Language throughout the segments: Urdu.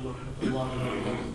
ورحمة الله وبركاته.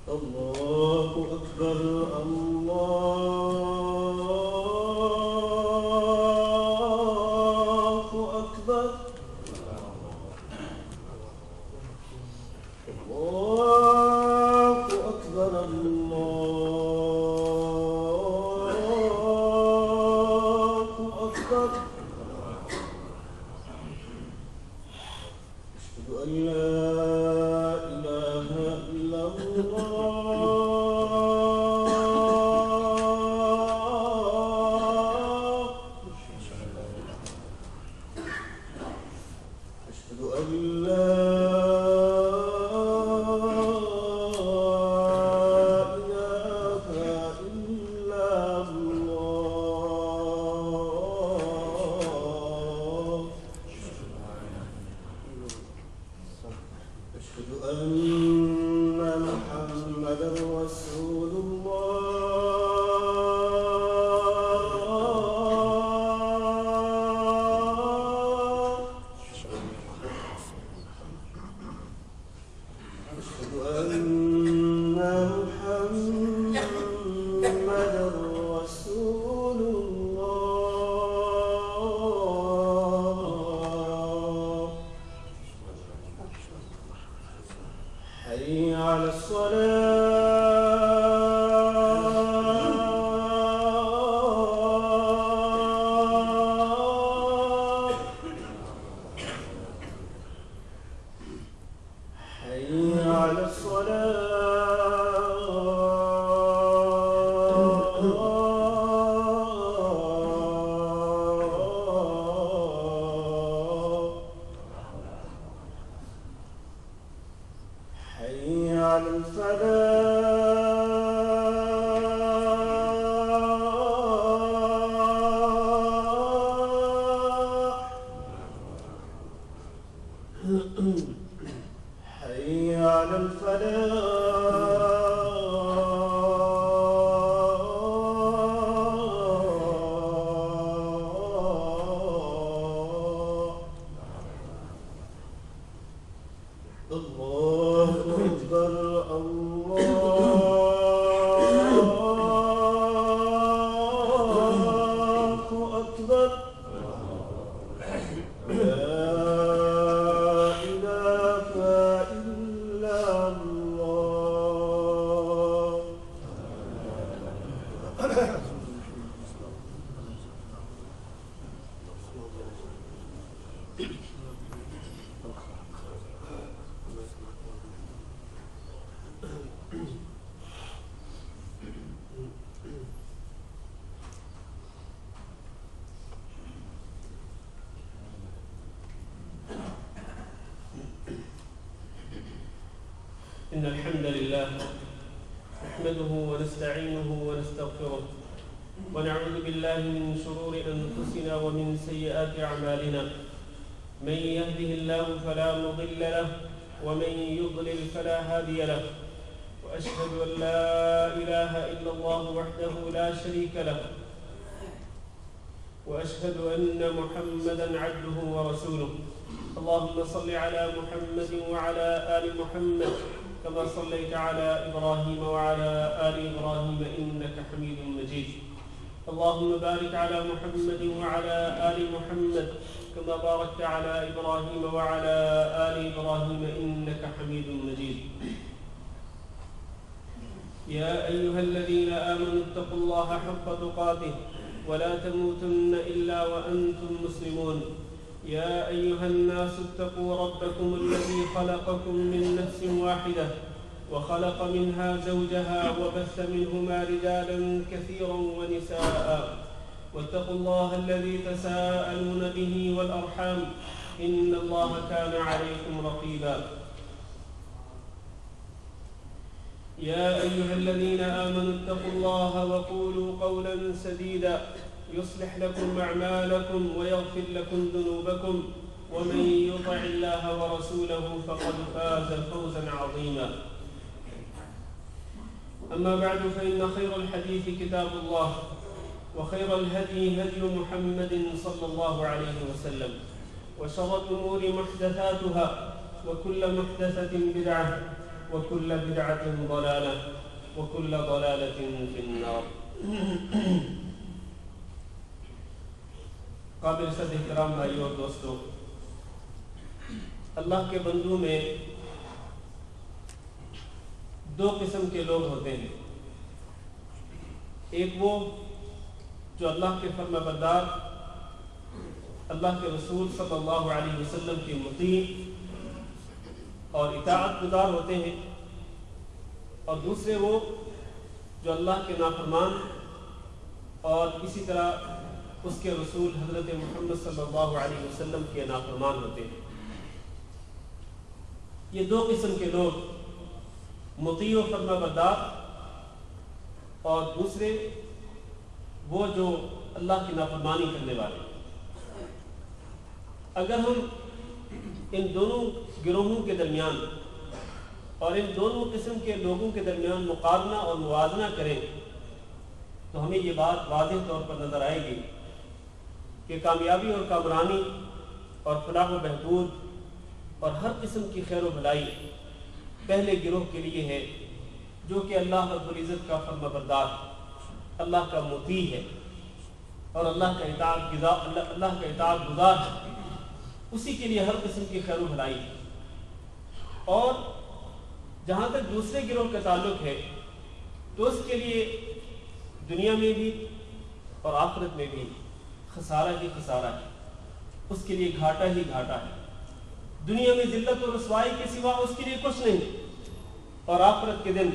الله أكبر الله أكبر الله أكبر الله أكبر. أشهد أن لا إله إلا الله. أشهد أن لا إله إلا الله. أشهد أن محمدا رسول الله. أشهد أن محمدا رسول الله. حي على الصلاة. حي على الصلاة. حي على الفلاح. حي على الفلاح. الله أكبر الله أكبر. لا إله إلا الله. إن الحمد لله نحمده ونستعينه ونستغفره ونعوذ بالله من شرور أنفسنا ومن سيئات أعمالنا. من يهده الله فلا مضل له ومن يضلل فلا هادي له. وأشهد أن لا إله إلا الله وحده لا شريك له. وأشهد أن محمدا عبده ورسوله. اللهم صل على محمد وعلى آل محمد كما صليت على إبراهيم وعلى آل إبراهيم إنك حميد مجيد. اللهم بارك على محمد وعلى آل محمد كما باركت على إبراهيم وعلى آل إبراهيم إنك حميد مجيد. يا أيها الذين آمنوا اتقوا الله حق تقاته ولا تموتن إلا وأنتم مسلمون. يا أيها الناس اتقوا ربكم الذي خلقكم من نفس واحدة وخلق منها زوجها وبث منهما رجالا كثيرا ونساء. واتقوا الله الذي تساءلون به والأرحام إن الله كان عليكم رقيبا. يا أيها الذين آمنوا اتقوا الله وقولوا قولا سديدا يصلح لكم أعمالكم ويغفر لكم ذنوبكم ومن يطع الله ورسوله فقد فاز فوزا عظيما. أما بعد فإن خير الحديث كتاب الله وخير الهدي هدي محمد صلى الله عليه وسلم وشر الأمور محدثاتها وكل محدثة بدعة وكل بدعة ضلالة وكل ضلالة في النار. قابل صد احترام بھائیو اور دوستو، اللہ کے بندوں میں دو قسم کے لوگ ہوتے ہیں. ایک وہ جو اللہ کے فرما بردار، اللہ کے رسول صلی اللہ علیہ وسلم کے مطیع اور اطاعت گزار ہوتے ہیں، اور دوسرے وہ جو اللہ کے نافرمان اور اسی طرح اس کے رسول حضرت محمد صلی اللہ علیہ وسلم کے نافرمان ہوتے ہیں. یہ دو قسم کے لوگ، مطیع و فرما بردار، اور دوسرے وہ جو اللہ کی نافرمانی کرنے والے. اگر ہم ان دونوں گروہوں کے درمیان اور ان دونوں قسم کے لوگوں کے درمیان مقارنہ اور موازنہ کریں تو ہمیں یہ بات واضح طور پر نظر آئے گی کہ کامیابی اور کامرانی اور فلاح و بہبود اور ہر قسم کی خیر و بھلائی پہلے گروہ کے لیے ہے جو کہ اللہ رب العزت کا فرما بردار، اللہ کا مطیع ہے اور اللہ کا اطاعت گزار ہے. اسی کے لیے ہر قسم کی خیر و بھلائی. اور جہاں تک دوسرے گروہ کا تعلق ہے تو اس کے لیے دنیا میں بھی اور آخرت میں بھی خسارہ ہی خسارہ ہے. اس کے لیے گھاٹا ہی گھاٹا ہے. دنیا میں ذلت و رسوائی کے سوا اس کے لیے کچھ نہیں، اور آخرت کے دن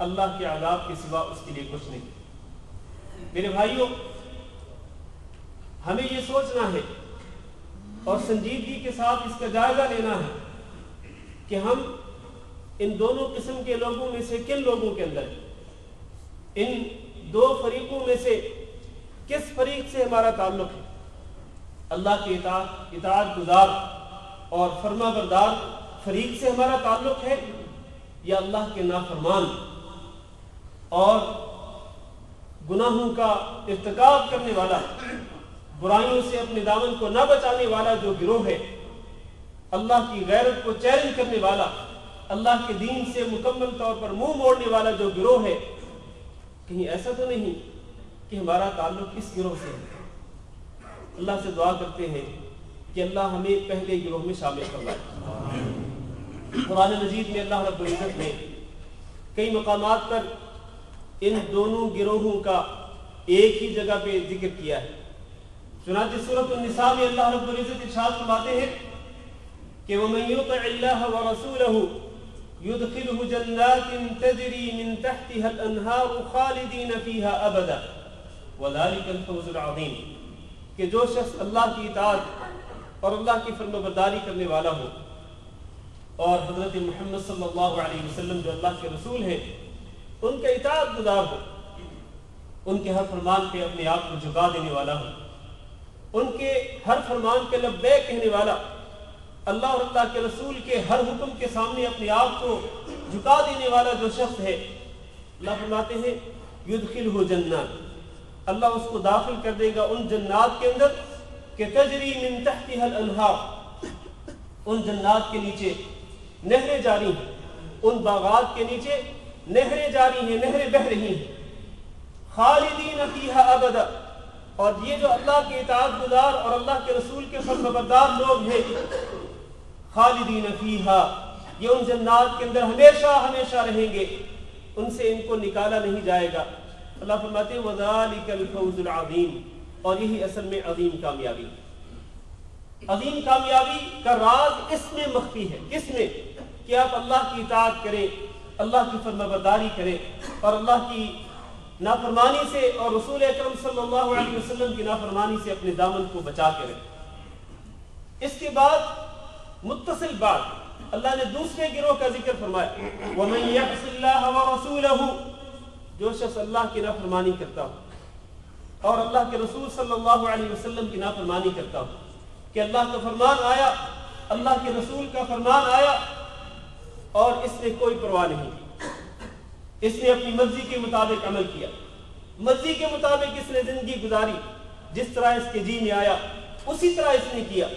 اللہ کے عذاب کے سوا اس کے لیے کچھ نہیں. میرے بھائیوں، ہمیں یہ سوچنا ہے اور سنجیدگی کے ساتھ اس کا جائزہ لینا ہے کہ ہم ان دونوں قسم کے لوگوں میں سے کن لوگوں کے اندر، ان دو فریقوں میں سے کس فریق سے ہمارا تعلق ہے. اللہ کے اطاعت گزار اور فرما بردار فریق سے ہمارا تعلق ہے، یا اللہ کے نافرمان اور گناہوں کا ارتکاب کرنے والا، برائیوں سے اپنے دامن کو نہ بچانے والا جو گروہ ہے، اللہ کی غیرت کو چیلنج کرنے والا، اللہ کے دین سے مکمل طور پر منہ موڑنے والا جو گروہ ہے. کہیں ایسا تو نہیں کہ ہمارا تعلق اس گروہ سے ہے. اللہ سے دعا کرتے ہیں کہ اللہ ہمیں پہلے گروہ میں شامل فرمائے. قرآن مجید میں اللہ رب العزت نے کئی مقامات پر ان دونوں گروہوں کا ایک ہی جگہ پہ ذکر کیا ہے. چنانچہ سورۃ النساء میں اللہ رب العزت ارشاد فرماتے ہیں کہ وَمَن يُطِعِ اللَّهَ وَرَسُولَهُ يُدْخِلْهُ جَنَّاتٍ تَجْرِي مِن تَحْتِهَا الْأَنْهَارُ خَالِدِينَ فِيهَا أَبَدًا وَذَلِكَ الْفَوْزُ الْعَظِيمُ. کہ جو شخص اللہ کی اطاعت اور اللہ کی فرمانبرداری کرنے والا ہو اور حضرت محمد صلی اللہ علیہ وسلم جو اللہ کے رسول ہیں ان کا اطاعت گزار ہو، ان کے ہر فرمان پہ اپنے آپ کو جھکا دینے والا ہو، ان کے ہر فرمان کے لبیک کہنے والا، اللہ اور اللہ کے رسول کے ہر حکم کے سامنے اپنے آپ کو جھکا دینے والا جو شخص ہے، اللہ فرماتے ہیں یدخلہ جنات، اللہ اس کو داخل کر دے گا ان جنات کے اندر کہ تجری من تحتها الانہار، ان جنات کے نیچے نہریں جاری ہیں، ان باغات کے نیچے نہریں جاری ہیں، نہریں بہہ رہی ہیں. خالدین فیہا ابدا، اور یہ جو اللہ کے اطاعت گزار اور اللہ کے رسول کے فرمانبردار لوگ ہیں، خالدین فیہا، یہ ان جنات کے اندر ہمیشہ ہمیشہ رہیں گے، ان سے ان کو نکالا نہیں جائے گا. اللہ فرماتے ہیں وَذَلِكَ الْفَوْزُ الْعَظِيمُ، اور یہی اصل میں عظیم کامیابی. عظیم کامیابی کا راز اس میں مخفی ہے. کس میں؟ کہ آپ اللہ کی اطاعت کریں، اللہ کی فرمانبرداری کریں اور اللہ کی نافرمانی سے اور رسول اکرم صلی اللہ علیہ وسلم کی نافرمانی سے اپنے دامن کو بچا کے رکھیں. اس کے بعد متصل بات اللہ نے دوسرے گروہ کا ذکر فرمایا وَمَن يَعْصِ اللَّهَ وَرَسُولَهُ، جو شخص اللہ کی نافرمانی کرتا ہو اور اللہ کے رسول صلی اللہ علیہ وسلم کی نافرمانی کرتا ہو، کہ اللہ کا فرمان آیا، اللہ کے رسول کا فرمان آیا اور اس نے کوئی پرواہ نہیں کی، اس نے اپنی مرضی کے مطابق عمل کیا، مرضی کے مطابق اس نے زندگی گزاری، جس طرح اس کے جی میں آیا اسی طرح اس نے کیا۔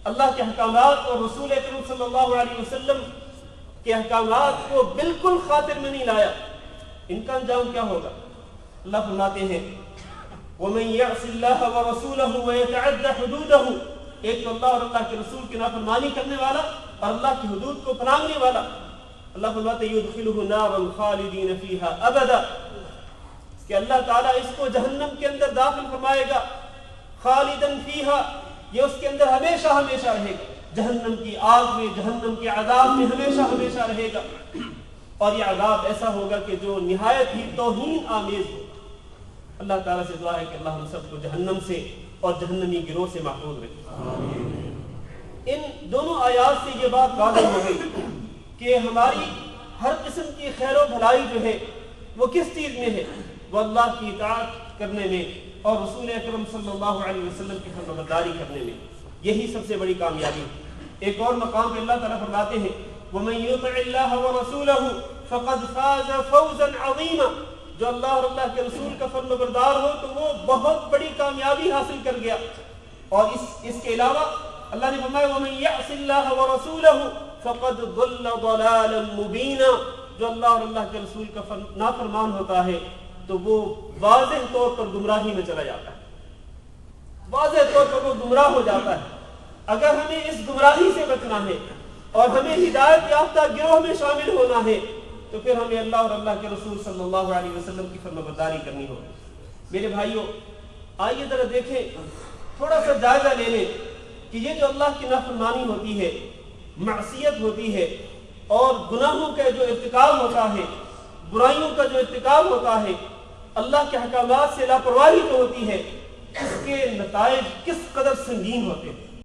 اللہ کے احکامات اور رسول اکرم صلی اللہ علیہ وسلم کے احکامات کو بالکل خاطر میں نہیں لایا، ان کا انجام کیا ہوگا؟ اللہ فرماتے ہیں وَمَن يَعْصِ اللَّهَ وَرَسُولَهُ وَيَتَعَدَّ حُدُودَهُ، ایک تو اللہ اور اللہ کے رسول کی نافرمانی کرنے والا اور اللہ کی حدود کو پھلانگنے والا، اللہ فرماتے ہیں يُدْخِلُهُ نَارًا خَالِدِينَ فِيهَا أَبَدًا، کہ اللہ تعالیٰ اس کو جہنم کے اندر داخل فرمائے گا، خالدن فیہا، یہ اس کے اندر ہمیشہ ہمیشہ رہے گا، جہنم کی آگ میں، جہنم کے عذاب میں ہمیشہ ہمیشہ رہے گا، اور یہ عذاب ایسا ہوگا کہ جو نہایت ہی توہین آمیز ہوگا۔ اللہ تعالیٰ سے دعا ہے کہ اللہ ہم سب کو جہنم سے اور جہنمی گروہ سے محفوظ رکھے۔ ان دونوں آیات سے یہ بات واضح ہو گئی کہ ہماری ہر قسم کی خیر و بھلائی جو ہے وہ کس چیز میں ہے؟ وہ اللہ کی اطاعت کرنے میں اور رسول اکرم صلی اللہ علیہ وسلم کی فرمانبرداری کرنے میں، یہی سب سے بڑی کامیابی ہے۔ ایک اور مقام پہ اللہ تعالیٰ فرماتے ہیں وَمَن يُطِعِ اللَّهَ وَرَسُولَهُ فَقَدْ فَازَ فَوْزًا عَظِيمًا، جو اللہ اور اللہ کے رسول کا فرمانبردار ہو تو وہ بہت بڑی کامیابی حاصل کر گیا۔ اور اس کے علاوہ اللہ نے فرمایا وَمَن يَعْصِ اللَّهَ وَرَسُولَهُ فَقَدْ ضَلَّ ضَلَالًا مُبِينًا، جو اللہ اور اللہ کے رسول کا نافرمان ہوتا ہے تو وہ واضح طور پر گمراہی میں چلا جاتا ہے، واضح طور پر وہ گمراہ ہو جاتا ہے۔ اگر ہمیں اس گمراہی سے بچنا ہے اور ہمیں ہدایت یافتہ گروہ میں شامل ہونا ہے تو پھر ہمیں اللہ اور اللہ کے رسول صلی اللہ علیہ وسلم کی فرمانبرداری کرنی ہوگی۔ میرے بھائیوں، آئیے ذرا دیکھیں، تھوڑا سا جائزہ لے لیں کہ یہ جو اللہ کی نافرمانی ہوتی ہے، معصیت ہوتی ہے اور گناہوں کا جو ارتکاب ہوتا ہے، برائیوں کا جو ارتکاب ہوتا ہے، اللہ کے احکامات سے لاپرواہی جو ہوتی ہے، اس کے نتائج کس قدر سنگین ہوتے ہیں۔